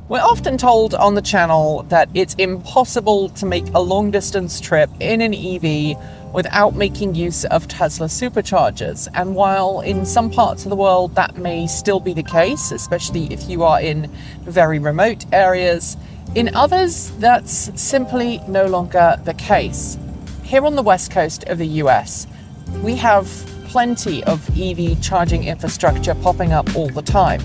We're often told on the channel that it's impossible to make a long distance trip in an EV without making use of Tesla Superchargers. And while in some parts of the world that may still be the case, especially if you are in very remote areas, in others that's simply no longer the case. Here on the west coast of the US, we have plenty of EV charging infrastructure popping up all the time.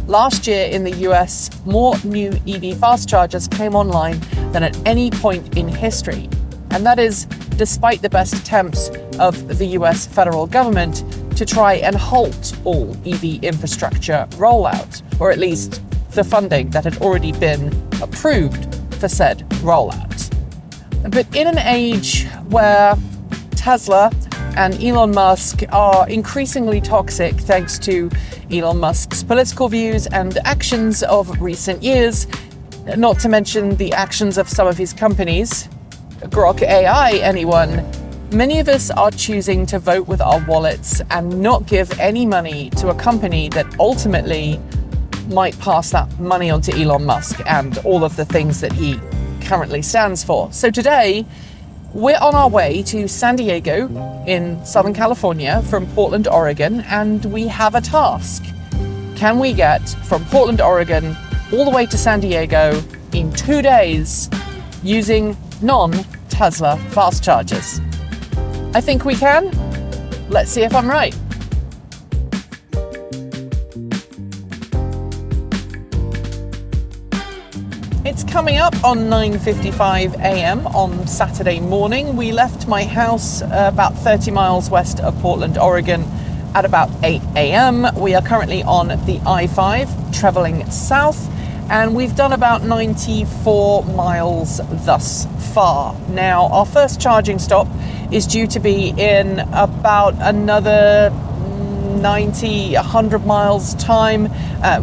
Last year in the US, more new EV fast chargers came online than at any point in history. And that is despite the best attempts of the US federal government to try and halt all EV infrastructure rollout, or at least the funding that had already been approved for said rollout. But in an age where Tesla and Elon Musk are increasingly toxic thanks to Elon Musk's political views and actions of recent years, not to mention the actions of some of his companies, Grok AI, anyone, many of us are choosing to vote with our wallets and not give any money to a company that ultimately might pass that money on to Elon Musk and all of the things that he currently stands for. So today, we're on our way to San Diego in Southern California from Portland, Oregon, and we have a task. Can we get from Portland, Oregon, all the way to San Diego in 2 days using non-Tesla fast chargers? I think we can. Let's see if I'm right. It's coming up on 9:55 a.m. on Saturday morning. We left my house about 30 miles west of Portland, Oregon at about 8 a.m. We are currently on the I-5 traveling south, and we've done about 94 miles thus far. Now, our first charging stop is due to be in about another 100 miles time.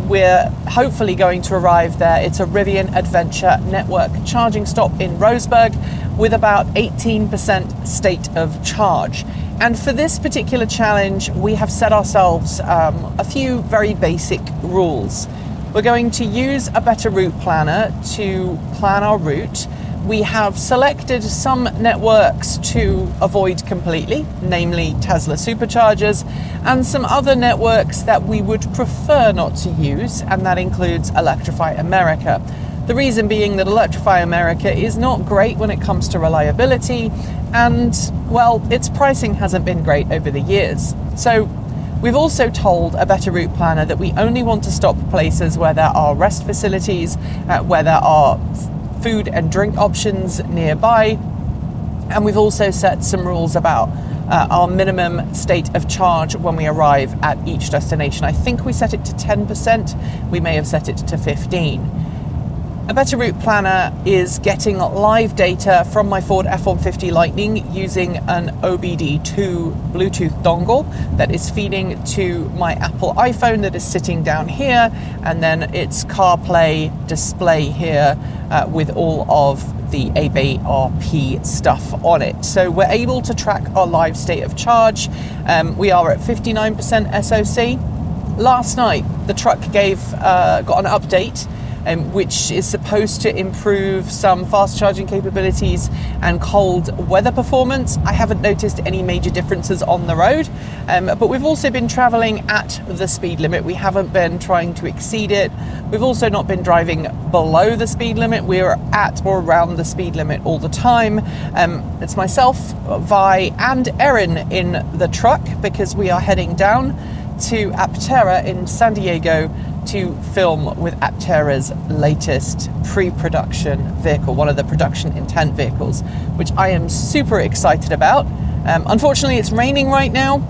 We're hopefully going to arrive there. It's a Rivian Adventure Network charging stop in Roseberg with about 18% state of charge. And for this particular challenge, we have set ourselves a few very basic rules. We're going to use a better route planner to plan our route. We have selected some networks to avoid completely, namely Tesla Superchargers, and some other networks that we would prefer not to use, and that includes Electrify America. The reason being that Electrify America is not great when it comes to reliability, and, well, its pricing hasn't been great over the years. So we've also told a better route planner that we only want to stop places where there are rest facilities, where there are food and drink options nearby, and we've also set some rules about our minimum state of charge when we arrive at each destination. I think we set it to 10%, we may have set it to 15%. A better route planner is getting live data from my Ford F150 Lightning using an OBD2 Bluetooth dongle that is feeding to my Apple iPhone that is sitting down here, and then its CarPlay display here with all of the ABRP stuff on it. So we're able to track our live state of charge. We are at 59% SOC. Last night, the truck got an update which is supposed to improve some fast charging capabilities and cold weather performance. I haven't noticed any major differences on the road, but we've also been traveling at the speed limit. We haven't been trying to exceed it. We've also not been driving below the speed limit. We're at or around the speed limit all the time. It's myself, Vi, and Erin in the truck because we are heading down to Aptera in San Diego to film with Aptera's latest pre-production vehicle, one of the production intent vehicles, which I am super excited about. Unfortunately, it's raining right now.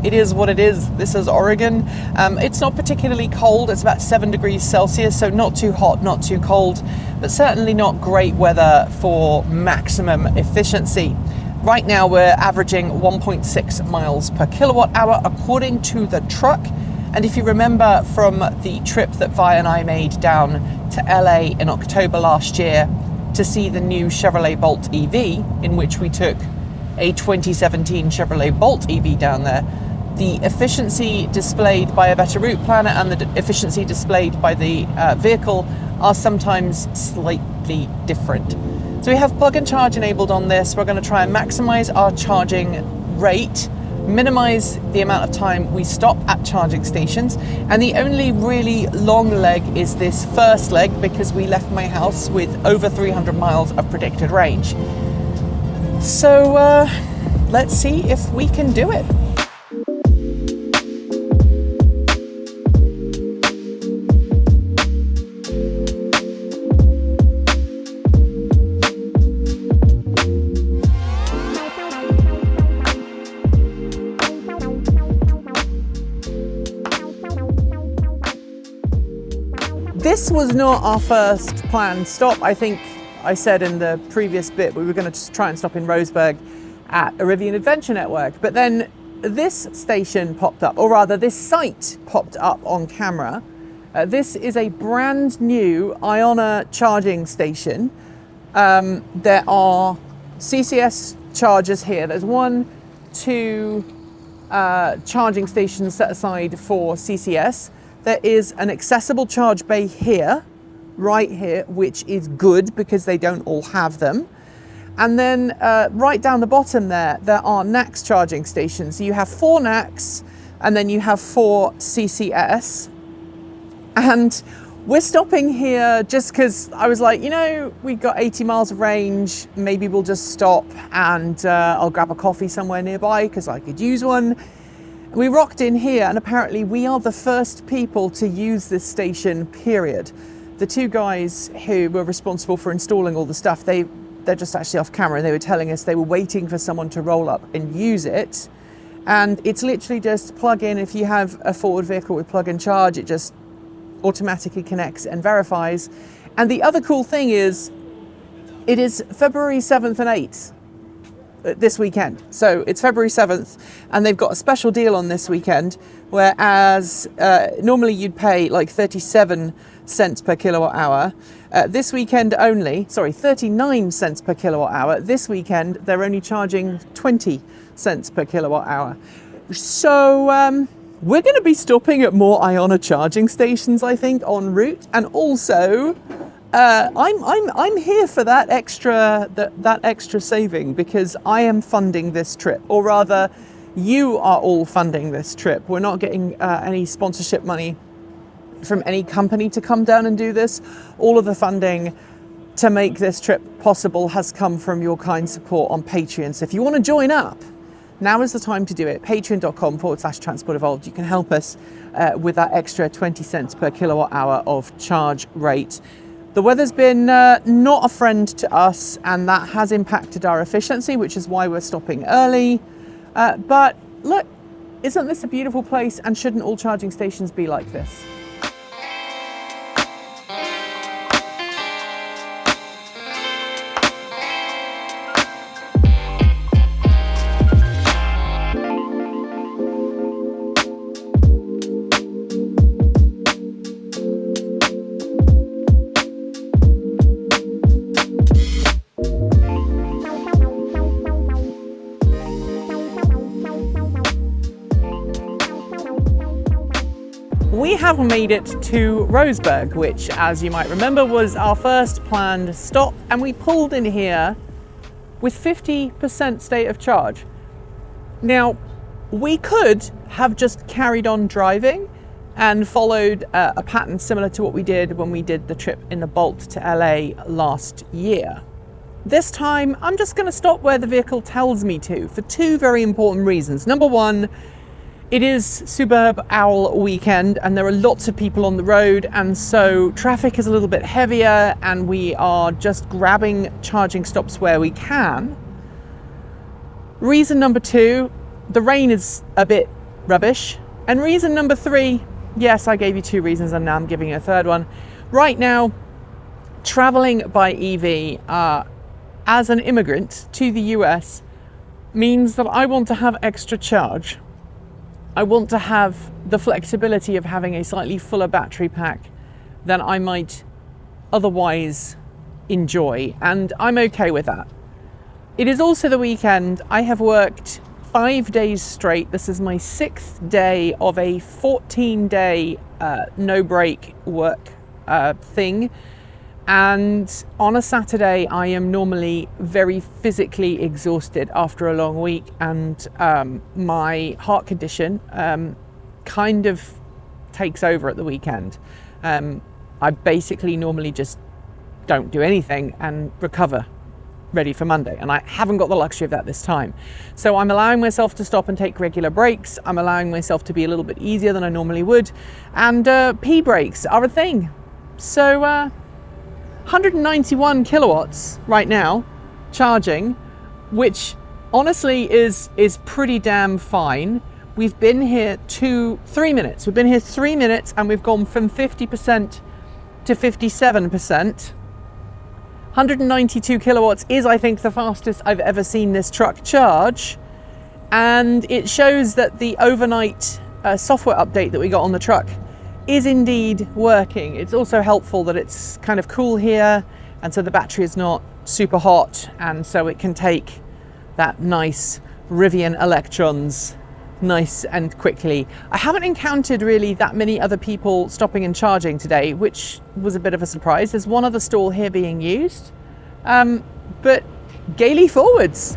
It is what it is. This is Oregon. It's not particularly cold. It's about 7 degrees Celsius, so not too hot, not too cold, but certainly not great weather for maximum efficiency. Right now, we're averaging 1.6 miles per kilowatt hour, according to the truck. And if you remember from the trip that Vi and I made down to LA in October last year to see the new Chevrolet Bolt EV, in which we took a 2017 Chevrolet Bolt EV down there, the efficiency displayed by a better route planner and the efficiency displayed by the vehicle are sometimes slightly different. So we have plug and charge enabled on this. We're going to try and maximize our charging rate, minimize the amount of time we stop at charging stations, and the only really long leg is this first leg because we left my house with over 300 miles of predicted range. So let's see if we can do it. This was not our first planned stop. I think I said in the previous bit we were going to just try and stop in Roseberg at a Rivian Adventure Network, but then this station popped up, or rather this site popped up on camera. This is a brand new Ionna charging station. There are CCS chargers here. There's 2 charging stations set aside for CCS. There is an accessible charge bay here, right here, which is good because they don't all have them. And then right down the bottom there are NACS charging stations. So you have 4 NACS and then you have 4 CCS. And we're stopping here just because I was like, you know, we've got 80 miles of range. Maybe we'll just stop and I'll grab a coffee somewhere nearby because I could use one. We rocked in here and apparently we are the first people to use this station, period. The 2 guys who were responsible for installing all the stuff, they're just actually off camera, and they were telling us they were waiting for someone to roll up and use it. And it's literally just plug in. If you have a forward vehicle with plug and charge, it just automatically connects and verifies. And the other cool thing is, it is February 7th and 8th. This weekend. So it's February 7th and they've got a special deal on this weekend, whereas normally you'd pay like 37 cents per kilowatt hour. This weekend only, 39 cents per kilowatt hour. This weekend they're only charging 20 cents per kilowatt hour. So we're going to be stopping at more Ionna charging stations, I think, en route, and also I'm here for that extra saving because I am funding this trip, or rather, you are all funding this trip. We're not getting any sponsorship money from any company to come down and do this. All of the funding to make this trip possible has come from your kind support on Patreon. So if you want to join up, now is the time to do it. Patreon.com/Transport Evolved. You can help us with that extra 20 cents per kilowatt hour of charge rate. The weather's been not a friend to us, and that has impacted our efficiency, which is why we're stopping early. But look, isn't this a beautiful place, and shouldn't all charging stations be like this? We have made it to Roseberg, which, as you might remember, was our first planned stop, and we pulled in here with 50% state of charge. Now, we could have just carried on driving and followed a pattern similar to what we did when we did the trip in the Bolt to LA last year. This time, I'm just going to stop where the vehicle tells me to for 2 very important reasons. Number 1, it is Superb Owl weekend and there are lots of people on the road, and so traffic is a little bit heavier and we are just grabbing charging stops where we can. Reason number 2, the rain is a bit rubbish. And reason number 3, yes, I gave you 2 reasons and now I'm giving you a third one. Right now, traveling by EV as an immigrant to the US means that I want to have extra charge. I want to have the flexibility of having a slightly fuller battery pack than I might otherwise enjoy, and I'm okay with that. It is also the weekend. I have worked 5 days straight. This is my 6th day of a 14-day no break work thing. And on a Saturday, I am normally very physically exhausted after a long week, and my heart condition kind of takes over at the weekend. I basically normally just don't do anything and recover ready for Monday, and I haven't got the luxury of that this time. So I'm allowing myself to stop and take regular breaks. I'm allowing myself to be a little bit easier than I normally would, and pee breaks are a thing. So 191 kilowatts right now charging, which honestly is pretty damn fine. We've been here 3 minutes. We've been here 3 minutes, and we've gone from 50% to 57%. 192 kilowatts is, I think, the fastest I've ever seen this truck charge, and it shows that the overnight software update that we got on the truck is indeed working. It's also helpful that it's kind of cool here, and so the battery is not super hot, and so it can take that nice Rivian electrons nice and quickly. I haven't encountered really that many other people stopping and charging today, which was a bit of a surprise. There's one other stall here being used, but gaily forwards.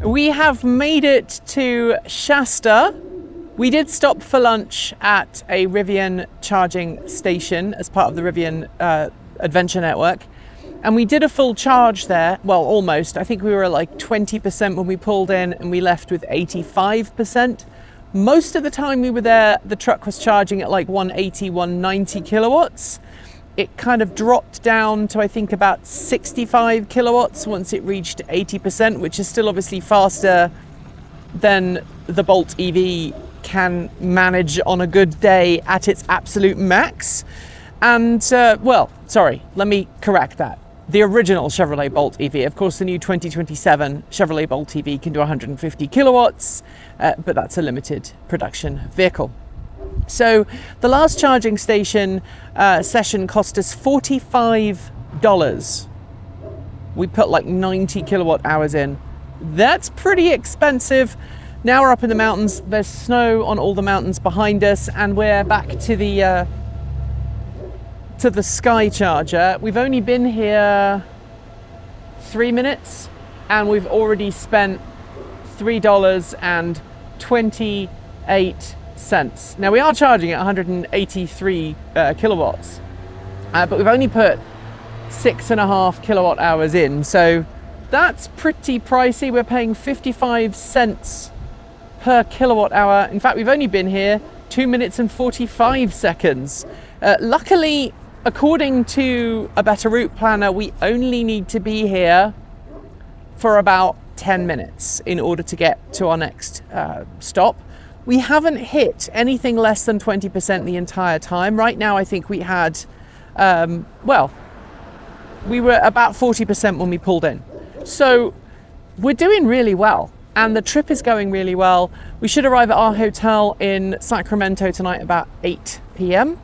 We have made it to Shasta. We did stop for lunch at a Rivian charging station as part of the Rivian Adventure Network. And we did a full charge there. Well, almost. I think we were at like 20% when we pulled in, and we left with 85%. Most of the time we were there, the truck was charging at like 180, 190 kilowatts. It kind of dropped down to, I think, about 65 kilowatts once it reached 80%, which is still obviously faster than the Bolt EV can manage on a good day at its absolute max. And, well, sorry, let me correct that. The original Chevrolet Bolt EV, of course, the new 2027 Chevrolet Bolt EV can do 150 kilowatts, but that's a limited production vehicle. So the last charging station session cost us $45. We put like 90 kilowatt hours in. That's pretty expensive. Now we're up in the mountains. There's snow on all the mountains behind us, and we're back to the Sky Charger. We've only been here 3 minutes, and we've already spent $3.28. Now we are charging at 183 kilowatts, but we've only put 6.5 kilowatt hours in, so that's pretty pricey. We're paying 55 cents per kilowatt hour. In fact, we've only been here 2 minutes and 45 seconds. Luckily, according to a better route planner, we only need to be here for about 10 minutes in order to get to our next stop. We haven't hit anything less than 20% the entire time. Right now, I think we had, we were about 40% when we pulled in. So we're doing really well, and the trip is going really well. We should arrive at our hotel in Sacramento tonight about 8 p.m.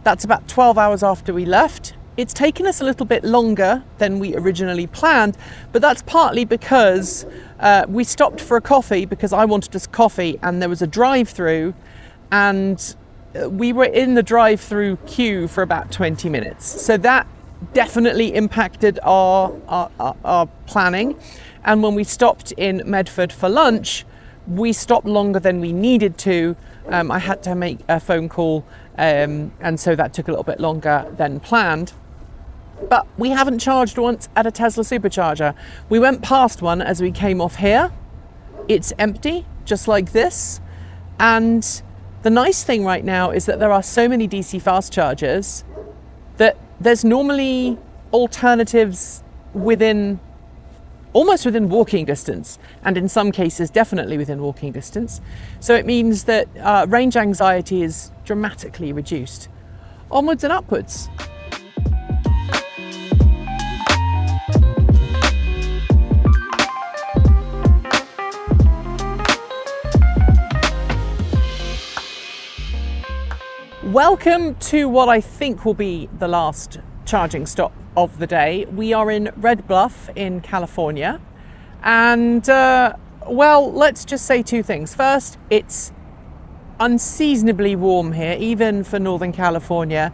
That's about 12 hours after we left. It's taken us a little bit longer than we originally planned, but that's partly because we stopped for a coffee because I wanted us coffee, and there was a drive-through, and we were in the drive-through queue for about 20 minutes. So that definitely impacted our planning. And when we stopped in Medford for lunch, we stopped longer than we needed to. I had to make a phone call, and so that took a little bit longer than planned. But we haven't charged once at a Tesla Supercharger. We went past one as we came off here. It's empty, just like this. And the nice thing right now is that there are so many DC fast chargers that there's normally alternatives almost within walking distance, and in some cases definitely within walking distance. So it means that range anxiety is dramatically reduced. Onwards and upwards. Welcome to what I think will be the last charging stop of the day. We are in Red Bluff in California, and well, let's just say two things. First, it's unseasonably warm here, even for Northern California.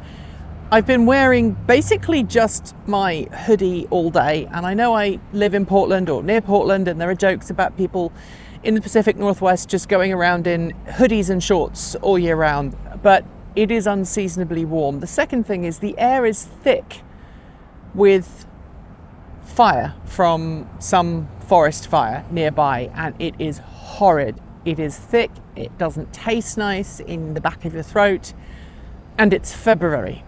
I've been wearing basically just my hoodie all day, and I know I live in Portland or near Portland, and there are jokes about people in the Pacific Northwest just going around in hoodies and shorts all year round, but it is unseasonably warm. The second thing is the air is thick with fire from some forest fire nearby, and it is horrid. It is thick, it doesn't taste nice in the back of your throat, and it's February.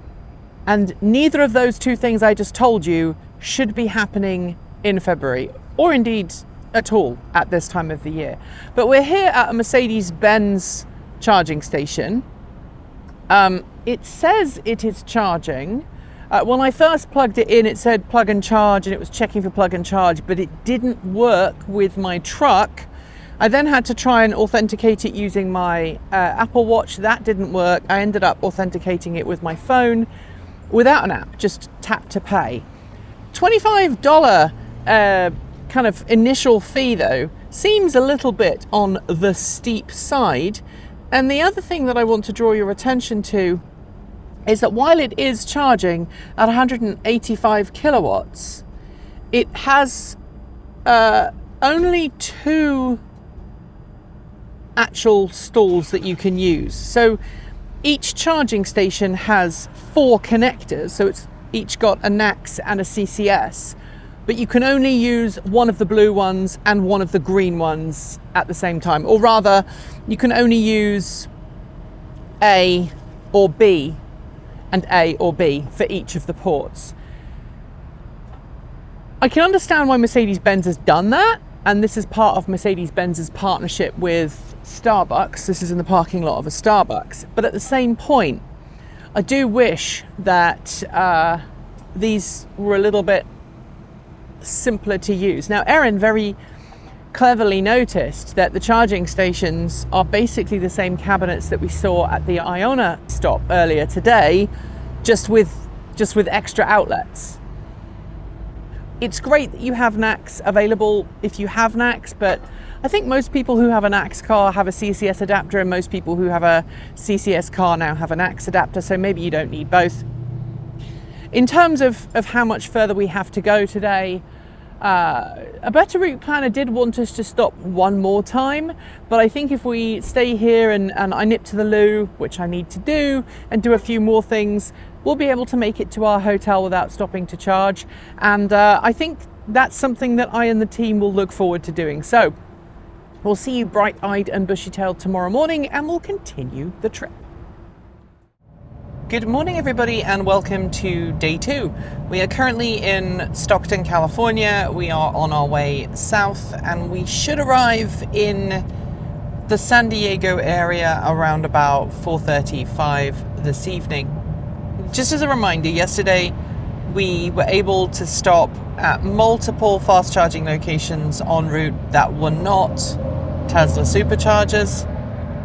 And neither of those two things I just told you should be happening in February, or indeed at all at this time of the year. But we're here at a Mercedes-Benz charging station. It says it is charging. When I first plugged it in, it said plug and charge, and it was checking for plug and charge, but it didn't work with my truck. I then had to try and authenticate it using my Apple Watch. That didn't work. I ended up authenticating it with my phone without an app, just tap to pay. $25 kind of initial fee though seems a little bit on the steep side. And the other thing that I want to draw your attention to is that while it is charging at 185 kilowatts, it has only 2 actual stalls that you can use. So each charging station has 4 connectors, so it's each got a NACS and a CCS, but you can only use one of the blue ones and one of the green ones at the same time. Or rather, you can only use A or B and A or B for each of the ports. I can understand why Mercedes-Benz has done that, and this is part of Mercedes-Benz's partnership with Starbucks. This is in the parking lot of a Starbucks. But at the same point, I do wish that these were a little bit simpler to use. Now, Erin very cleverly noticed that the charging stations are basically the same cabinets that we saw at the Ionna stop earlier today, just with extra outlets. It's great that you have NACS available if you have NACS, but I think most people who have a NACS car have a CCS adapter, and most people who have a CCS car now have a NACS adapter, so maybe you don't need both. In terms of how much further we have to go today, a better route planner did want us to stop one more time, but I think if we stay here and I nip to the loo, which I need to do, and do a few more things, we'll be able to make it to our hotel without stopping to charge. And I think that's something that I and the team will look forward to doing. So we'll see you bright-eyed and bushy-tailed tomorrow morning, and we'll continue the trip. Good morning, everybody, and welcome to day 2. We are currently in Stockton, California. We are on our way south, and we should arrive in the San Diego area around about 4:35 this evening. Just as a reminder, yesterday we were able to stop at multiple fast charging locations en route that were not Tesla Superchargers.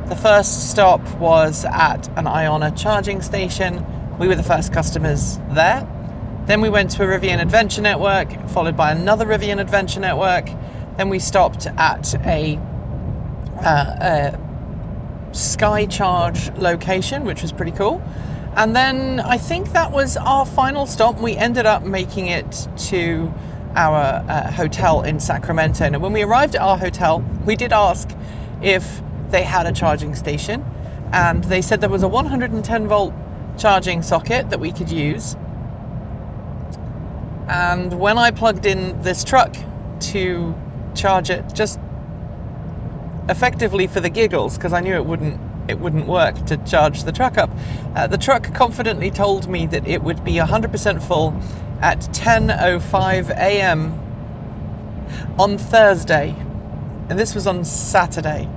The first stop was at an Ionna charging station. We were the first customers there. Then we went to a Rivian Adventure Network, followed by another Rivian Adventure Network. Then we stopped at a Sky Charge location, which was pretty cool. And then I think that was our final stop. We ended up making it to our hotel in Sacramento. And when we arrived at our hotel, we did ask if they had a charging station, and they said there was a 110 volt charging socket that we could use. And when I plugged in this truck to charge it, just effectively for the giggles, because I knew it wouldn't work to charge the truck up, the truck confidently told me that it would be 100% full at 10:05 a.m. on Thursday, and this was on Saturday.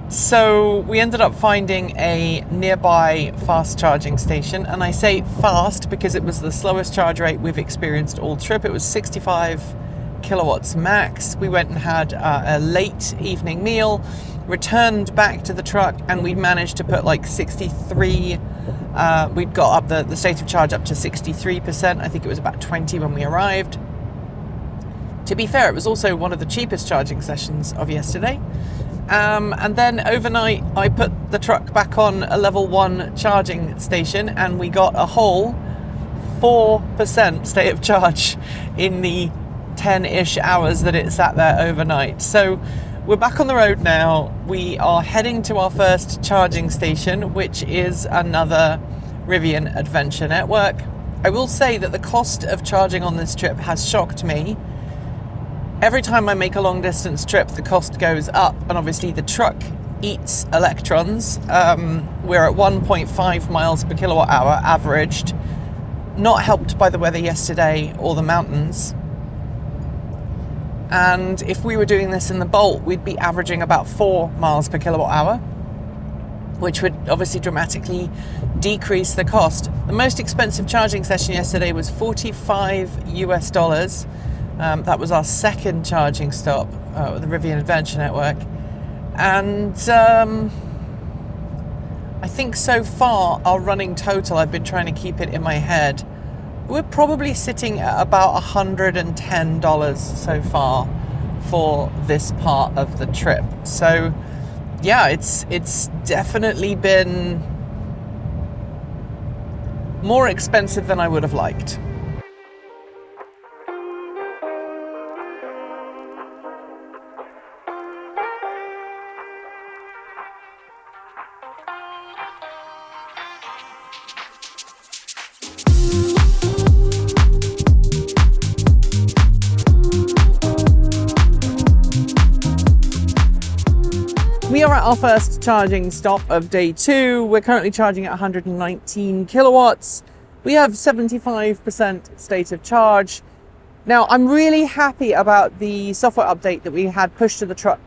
So we ended up finding a nearby fast charging station, and I say fast because it was the slowest charge rate we've experienced all trip. It was 65 kilowatts max. We went and had a late evening meal, returned back to the truck, and we managed to put like 63, we'd got up the state of charge up to 63%. I think it was about 20 when we arrived. To be fair, it was also one of the cheapest charging sessions of yesterday. And then overnight, I put the truck back on a level 1 charging station, and we got a whole 4% state of charge in the 10-ish hours that it sat there overnight. So we're back on the road now. We are heading to our first charging station, which is another Rivian Adventure Network. I will say that the cost of charging on this trip has shocked me. Every time I make a long distance trip, the cost goes up, and obviously the truck eats electrons. We're at 1.5 miles per kilowatt hour averaged, not helped by the weather yesterday or the mountains. And if we were doing this in the Bolt, we'd be averaging about 4 miles per kilowatt hour, which would obviously dramatically decrease the cost. The most expensive charging session yesterday was $45 US. That was our second charging stop with the Rivian Adventure Network. And I think so far our running total, I've been trying to keep it in my head, we're probably sitting at about $110 so far for this part of the trip. So yeah, it's definitely been more expensive than I would have liked. We are at our first charging stop of day 2. We're currently charging at 119 kilowatts. We have 75% state of charge. Now, I'm really happy about the software update that we had pushed to the truck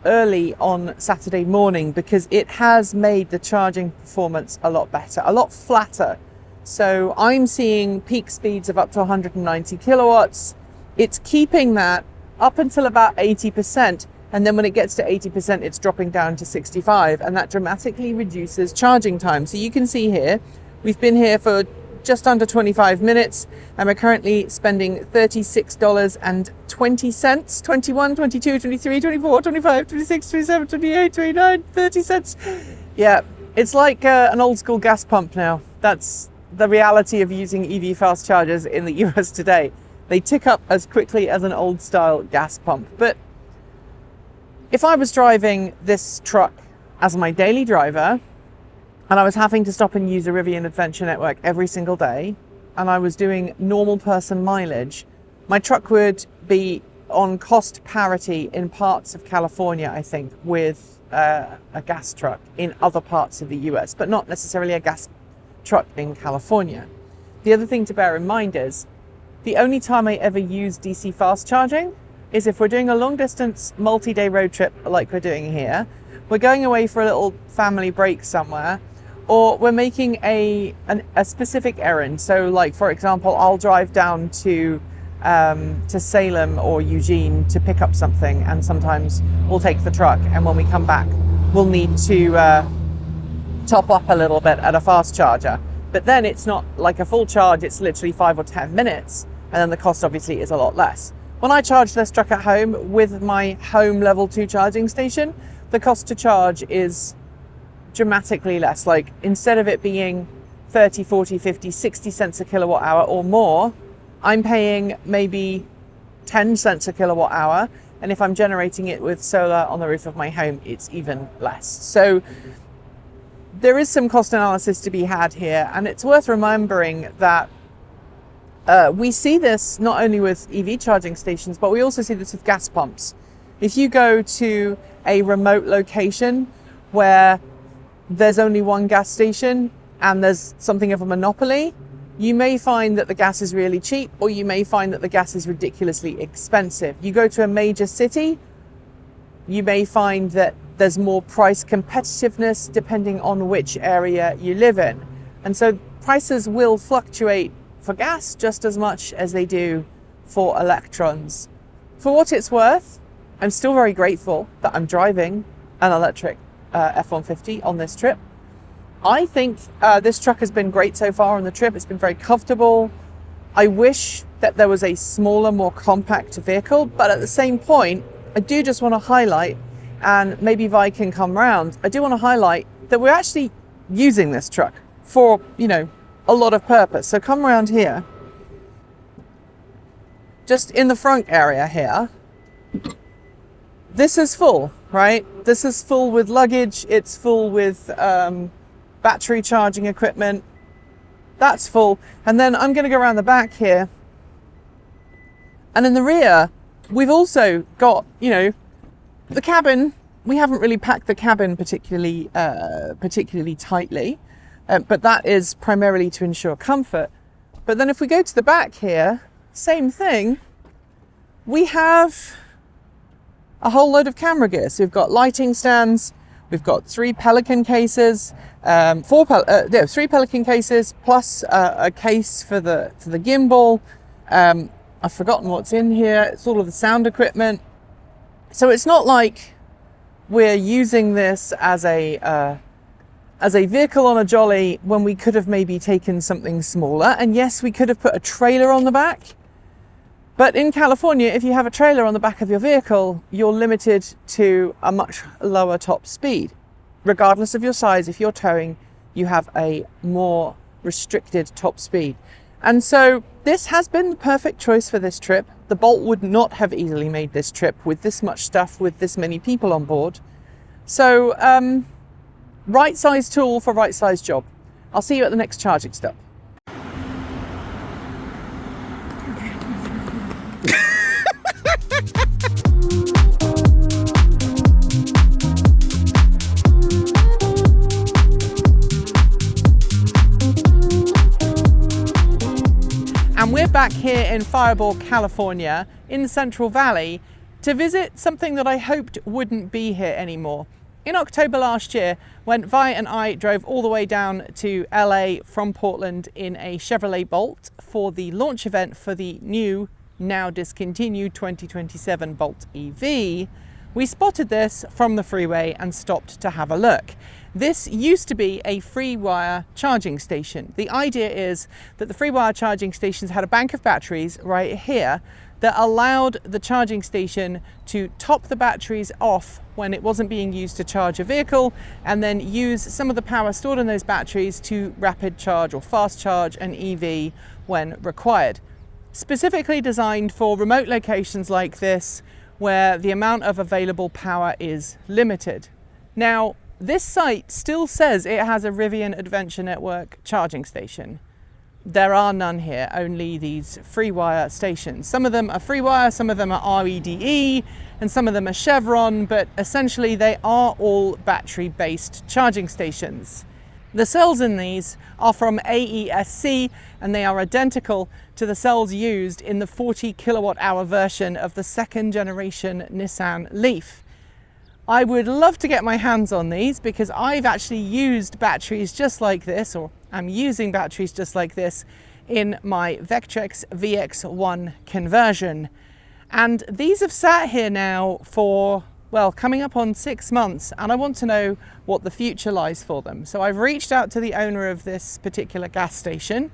early on Saturday morning, because it has made the charging performance a lot better, a lot flatter. So I'm seeing peak speeds of up to 190 kilowatts. It's keeping that up until about 80%. And then when it gets to 80%, it's dropping down to 65, and that dramatically reduces charging time. So you can see here, we've been here for just under 25 minutes, and we're currently spending $36.20, 21, 22, 23, 24, 25, 26, 27, 28, 29, 30 cents. Yeah, it's like an old school gas pump now. That's the reality of using EV fast chargers in the US today. They tick up as quickly as an old style gas pump. But if I was driving this truck as my daily driver, and I was having to stop and use a Rivian Adventure Network every single day, and I was doing normal person mileage, my truck would be on cost parity in parts of California, I think, with a gas truck in other parts of the US, but not necessarily a gas truck in California. The other thing to bear in mind is the only time I ever use DC fast charging is if we're doing a long distance multi-day road trip like we're doing here, we're going away for a little family break somewhere, or we're making a specific errand. So like, for example, I'll drive down to Salem or Eugene to pick up something, and sometimes we'll take the truck, and when we come back, we'll need to top up a little bit at a fast charger. But then it's not like a full charge, it's literally 5 or 10 minutes, and then the cost obviously is a lot less. When I charge this truck at home with my home level 2 charging station, the cost to charge is dramatically less. Like, instead of it being 30, 40, 50, 60 cents a kilowatt hour or more, I'm paying maybe 10 cents a kilowatt hour. And if I'm generating it with solar on the roof of my home, it's even less. So there is some cost analysis to be had here. And it's worth remembering that we see this not only with EV charging stations, but we also see this with gas pumps. If you go to a remote location where there's only one gas station and there's something of a monopoly, you may find that the gas is really cheap, or you may find that the gas is ridiculously expensive. You go to a major city, you may find that there's more price competitiveness depending on which area you live in. And so prices will fluctuate for gas just as much as they do for electrons. For what it's worth, I'm still very grateful that I'm driving an electric F-150 on this trip. I think this truck has been great so far on the trip. It's been very comfortable. I wish that there was a smaller, more compact vehicle, but at the same point, I do just want to highlight, and maybe Vi can come round, I do want to highlight that we're actually using this truck for, a lot of purpose. So come around here, just in the front area here, this is full, right? This is full with luggage. It's full with battery charging equipment. That's full. And then I'm going to go around the back here. And in the rear, we've also got, the cabin. We haven't really packed the cabin particularly tightly, but that is primarily to ensure comfort. But then if we go to the back here, same thing. We have a whole load of camera gear. So we've got lighting stands. We've got 3 Pelican cases, 3 Pelican cases plus a case for the gimbal. I've forgotten what's in here. It's all of the sound equipment. So it's not like we're using this as a vehicle on a jolly when we could have maybe taken something smaller. And yes, we could have put a trailer on the back. But in California, if you have a trailer on the back of your vehicle, you're limited to a much lower top speed. Regardless of your size, if you're towing, you have a more restricted top speed. And so this has been the perfect choice for this trip. The Bolt would not have easily made this trip with this much stuff, with this many people on board. So right size tool for right size job. I'll see you at the next charging stop. And we're back here in Fireball, California, in the Central Valley, to visit something that I hoped wouldn't be here anymore. In October last year, when Vi and I drove all the way down to LA from Portland in a Chevrolet Bolt for the launch event for the new, now discontinued 2027 Bolt EV, we spotted this from the freeway and stopped to have a look. This used to be a free wire charging station. The idea is that the free wire charging stations had a bank of batteries right here that allowed the charging station to top the batteries off when it wasn't being used to charge a vehicle, and then use some of the power stored in those batteries to rapid charge or fast charge an EV when required. Specifically designed for remote locations like this, where the amount of available power is limited. Now, this site still says it has a Rivian Adventure Network charging station. There are none here, only these free wire stations. Some of them are free wire, some of them are REDE, and some of them are Chevron, but essentially they are all battery-based charging stations. The cells in these are from AESC, and they are identical to the cells used in the 40 kilowatt hour version of the second generation Nissan Leaf. I would love to get my hands on these because I've actually used batteries just like this, or I'm using batteries just like this in my Vectrex VX1 conversion. And these have sat here now for, well, coming up on 6 months, and I want to know what the future lies for them. So I've reached out to the owner of this particular gas station.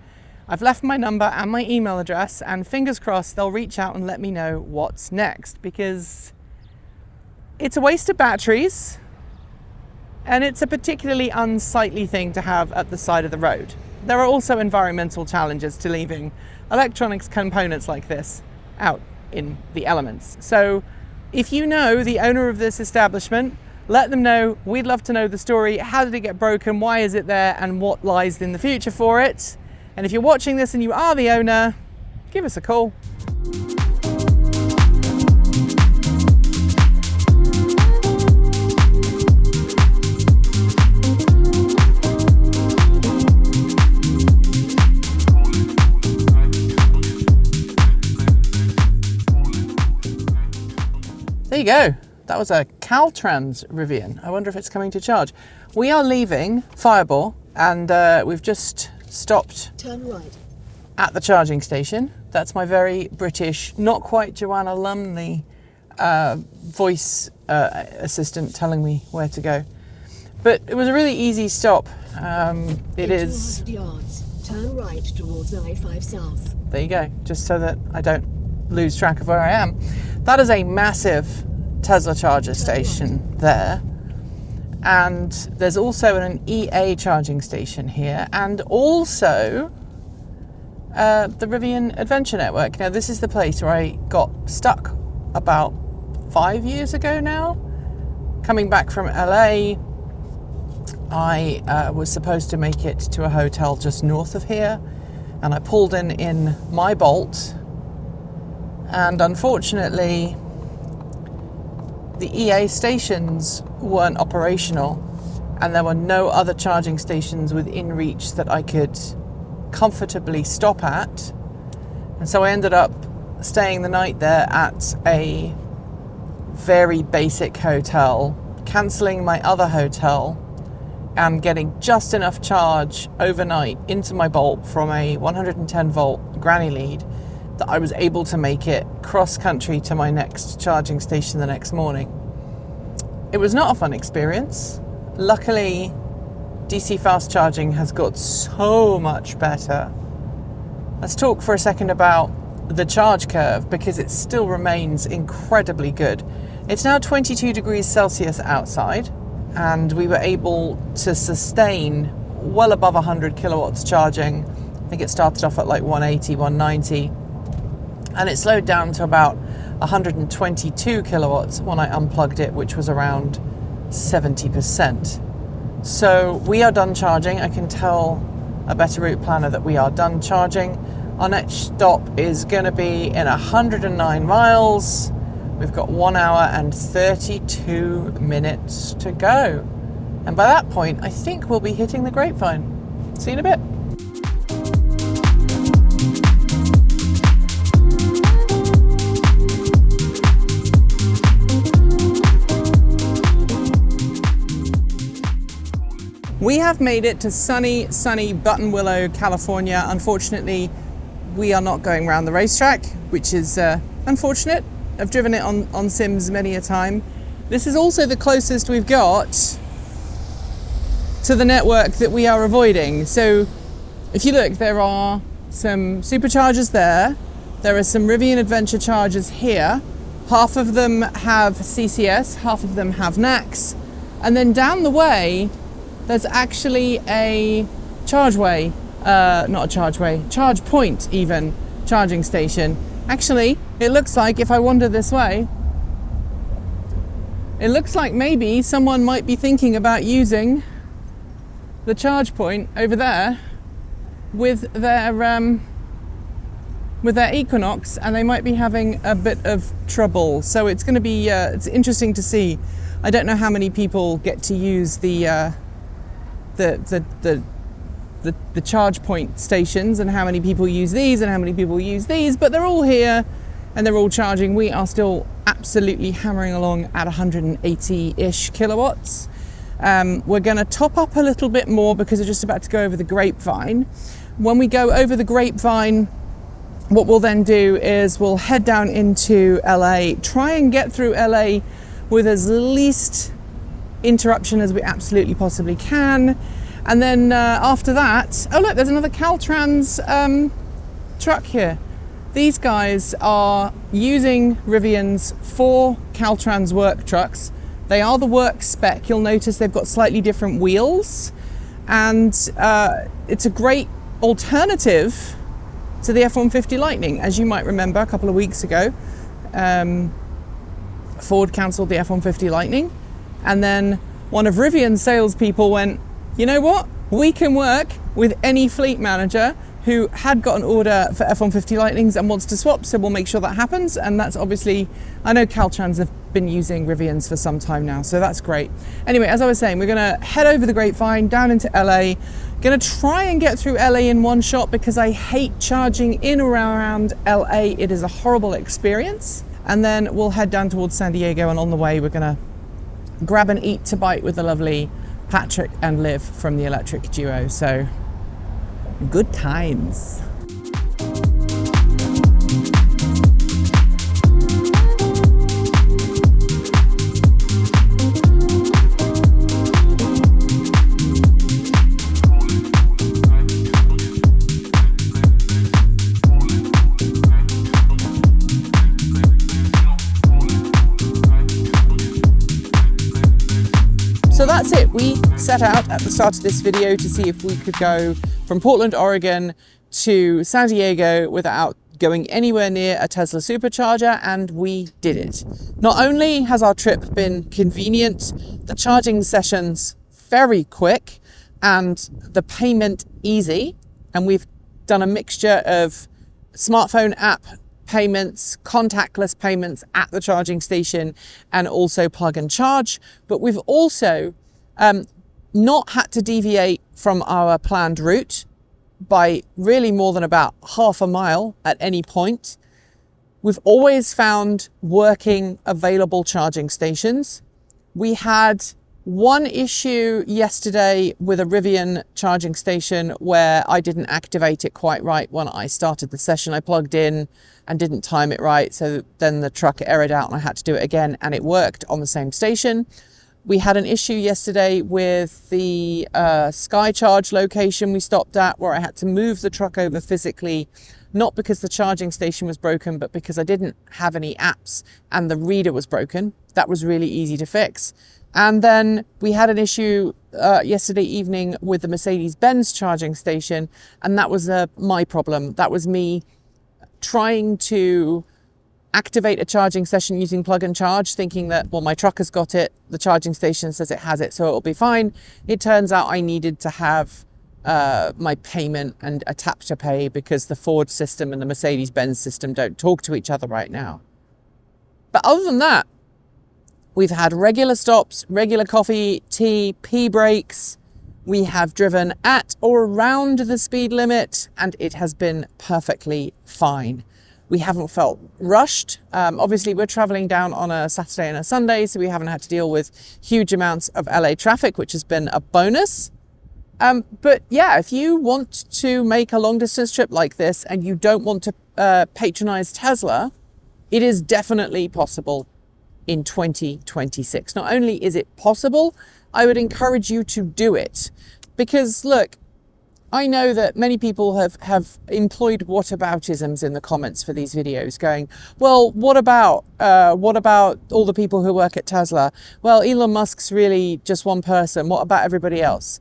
I've left my number and my email address, and fingers crossed they'll reach out and let me know what's next, because it's a waste of batteries and it's a particularly unsightly thing to have at the side of the road. There are also environmental challenges to leaving electronics components like this out in the elements. So if you know the owner of this establishment, let them know. We'd love to know the story. How did it get broken? Why is it there? And what lies in the future for it? And if you're watching this and you are the owner, give us a call. There you go. That was a Caltrans Rivian. I wonder if it's coming to charge. We are leaving Fireball, and we've just stopped. Turn right. At the charging station. That's my very British, not quite Joanna Lumley voice assistant telling me where to go. But it was a really easy stop. It is... 200 yards. Turn right towards I-5 South. There you go, just so that I don't lose track of where I am. That is a massive Tesla charger station there. And there's also an EA charging station here, and also the Rivian Adventure Network. Now, this is the place where I got stuck about 5 years ago now. Coming back from LA, I was supposed to make it to a hotel just north of here, and I pulled in my Bolt, and unfortunately the EA stations weren't operational, and there were no other charging stations within reach that I could comfortably stop at. And so I ended up staying the night there at a very basic hotel, cancelling my other hotel and getting just enough charge overnight into my Bolt from a 110 volt granny lead that I was able to make it cross country to my next charging station the next morning. It was not a fun experience. Luckily, DC fast charging has got so much better. Let's talk for a second about the charge curve, because it still remains incredibly good. It's now 22 degrees Celsius outside, and we were able to sustain well above 100 kilowatts charging. I think it started off at like 180, 190, and it slowed down to about 122 kilowatts when I unplugged it, which was around 70%. So we are done charging. I can tell a better route planner that we are done charging. Our next stop is going to be in 109 miles. We've got 1 hour and 32 minutes to go. And by that point, I think we'll be hitting the Grapevine. See you in a bit. We have made it to sunny Buttonwillow, California. Unfortunately, we are not going around the racetrack, which is unfortunate. I've driven it on Sims many a time. This is also the closest we've got to the network that we are avoiding. So if you look, there are some Superchargers there. There are some Rivian Adventure Chargers here. Half of them have CCS, half of them have NACS. And then down the way, there's actually a charge point even, charging station. Actually, it looks like if I wander this way, it looks like maybe someone might be thinking about using the charge point over there with their Equinox, and they might be having a bit of trouble. So it's going to be it's interesting to see. I don't know how many people get to use the charge point stations, and how many people use these and how many people use these, but they're all here and they're all charging. We are still absolutely hammering along at 180-ish kilowatts. We're going to top up a little bit more because we're just about to go over the Grapevine. When we go over the Grapevine, what we'll then do is we'll head down into LA, try and get through LA with as least interruption as we absolutely possibly can. And then after that, oh look, there's another Caltrans truck here. These guys are using Rivian's 4 Caltrans work trucks. They are the work spec. You'll notice they've got slightly different wheels, and it's a great alternative to the F150 Lightning. As you might remember, a couple of weeks ago, Ford cancelled the F150 Lightning, and then one of Rivian's salespeople went, you know what? We can work with any fleet manager who had got an order for F150 Lightnings and wants to swap, so we'll make sure that happens. And that's obviously, I know Caltrans have been using Rivians for some time now, so that's great. Anyway, as I was saying, we're gonna head over the Grapevine down into LA. Gonna try and get through LA in one shot because I hate charging in or around LA. It is a horrible experience. and then we'll head down towards San Diego, and on the way we're gonna grab an eat to bite with the lovely Patrick and Liv from the electric duo. So good times. So that's it. We set out at the start of this video to see if we could go from Portland, Oregon to San Diego without going anywhere near a Tesla Supercharger, and we did it. Not only has our trip been convenient, the charging sessions very quick and the payment easy, and we've done a mixture of smartphone app payments, contactless payments at the charging station, and also plug and charge. But we've also not had to deviate from our planned route by really more than about half a mile at any point. We've always found working, available charging stations. We had one issue yesterday with a Rivian charging station where I didn't activate it quite right when I started the session. I plugged in and didn't time it right, so then the truck errored out and I had to do it again, and it worked on the same station. We had an issue yesterday with the SkyCharge location we stopped at, where I had to move the truck over physically, not because the charging station was broken, but because I didn't have any apps and the reader was broken. That was really easy to fix. And then we had an issue yesterday evening with the Mercedes-Benz charging station, and that was my problem. That was me trying to activate a charging session using plug and charge, thinking that, well, my truck has got it, the charging station says it has it, so it'll be fine. It turns out I needed to have my payment and a tap to pay because the Ford system and the Mercedes-Benz system don't talk to each other right now. But other than that, we've had regular stops, regular coffee, tea, pee breaks. We have driven at or around the speed limit, and it has been perfectly fine. We haven't felt rushed. Obviously, we're traveling down on a Saturday and a Sunday, so we haven't had to deal with huge amounts of LA traffic, which has been a bonus. But yeah, if you want to make a long distance trip like this and you don't want to patronize Tesla, it is definitely possible in 2026. Not only is it possible, I would encourage you to do it. Because look, I know that many people have employed whataboutisms in the comments for these videos, going, well, what about all the people who work at Tesla? Well, Elon Musk's really just one person. What about everybody else?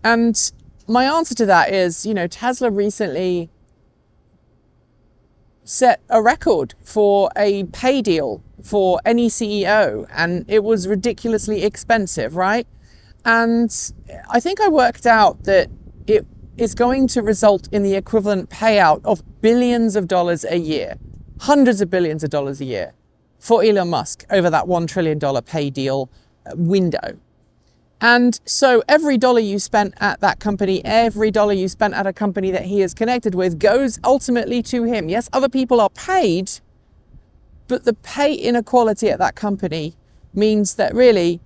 And my answer to that is, Tesla recently set a record for a pay deal for any CEO, and it was ridiculously expensive, right? And I think I worked out that it is going to result in the equivalent payout of billions of dollars a year, hundreds of billions of dollars a year for Elon Musk over that $1 trillion pay deal window. And so every dollar you spent at that company, every dollar you spent at a company that he is connected with goes ultimately to him. Yes, other people are paid, but the pay inequality at that company means that really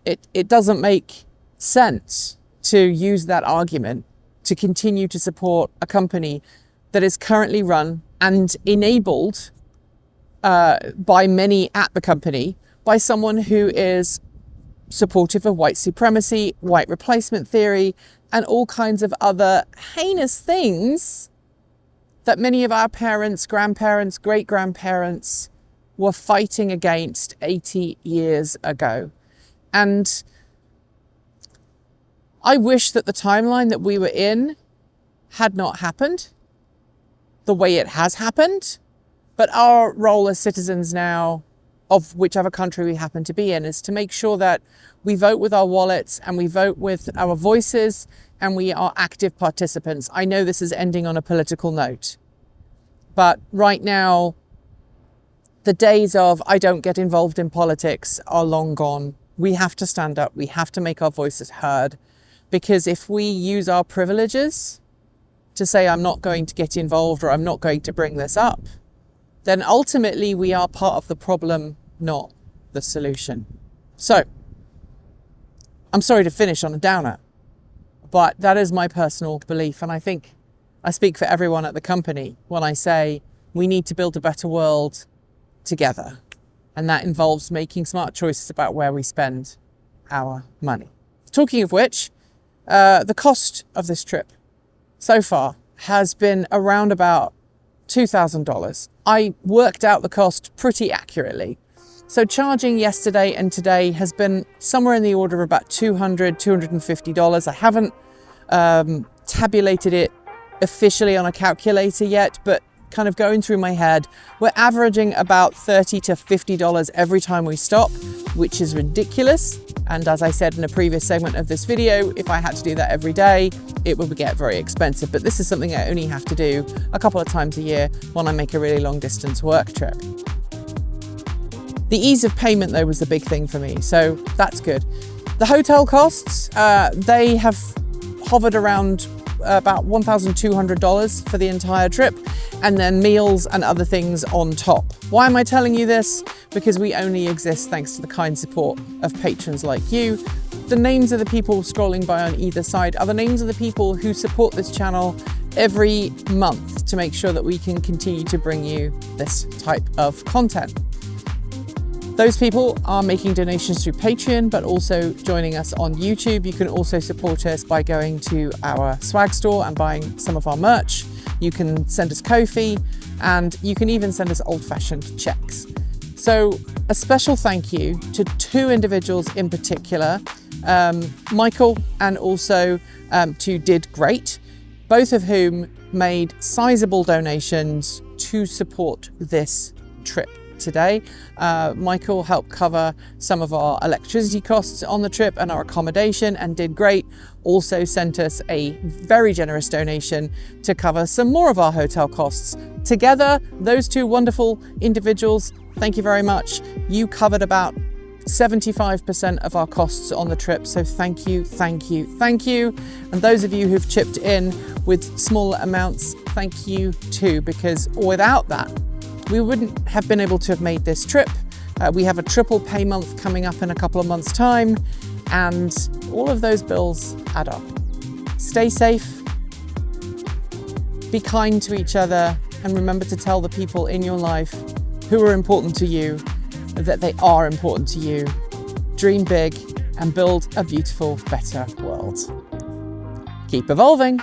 it doesn't make sense to use that argument to continue to support a company that is currently run and enabled by many at the company by someone who is supportive of white supremacy, white replacement theory, and all kinds of other heinous things that many of our parents, grandparents, great-grandparents were fighting against 80 years ago. And I wish that the timeline that we were in had not happened the way it has happened. But our role as citizens now of whichever country we happen to be in is to make sure that we vote with our wallets and we vote with our voices and we are active participants. I know this is ending on a political note, but right now, the days of I don't get involved in politics are long gone. We have to stand up. We have to make our voices heard, because if we use our privileges to say I'm not going to get involved or I'm not going to bring this up, then ultimately we are part of the problem, not the solution. So, I'm sorry to finish on a downer, but that is my personal belief. And I think I speak for everyone at the company when I say we need to build a better world together. And that involves making smart choices about where we spend our money. Talking of which, the cost of this trip so far has been around about $2,000. I worked out the cost pretty accurately. So charging yesterday and today has been somewhere in the order of about $200, $250. I haven't tabulated it officially on a calculator yet, but kind of going through my head, we're averaging about $30 to $50 every time we stop, which is ridiculous. And as I said in a previous segment of this video, if I had to do that every day, it would get very expensive. But this is something I only have to do a couple of times a year when I make a really long distance work trip. The ease of payment though was the big thing for me, so that's good. The hotel costs, they have hovered around about $1,200 for the entire trip, and then meals and other things on top. Why am I telling you this? Because we only exist thanks to the kind support of patrons like you. The names of the people scrolling by on either side are the names of the people who support this channel every month to make sure that we can continue to bring you this type of content. Those people are making donations through Patreon, but also joining us on YouTube. You can also support us by going to our swag store and buying some of our merch. You can send us Ko-fi, and you can even send us old-fashioned checks. So a special thank you to two individuals in particular, Michael and also to Did Great, both of whom made sizable donations to support this trip today. Michael helped cover some of our electricity costs on the trip and our accommodation, and Did Great also sent us a very generous donation to cover some more of our hotel costs. Together, those two wonderful individuals, thank you very much. You covered about 75% of our costs on the trip, so thank you, thank you, thank you. And those of you who've chipped in with smaller amounts, thank you too, because without that, we wouldn't have been able to have made this trip. We have a triple pay month coming up in a couple of months' time, and all of those bills add up. Stay safe, be kind to each other, and remember to tell the people in your life who are important to you that they are important to you. Dream big and build a beautiful, better world. Keep evolving.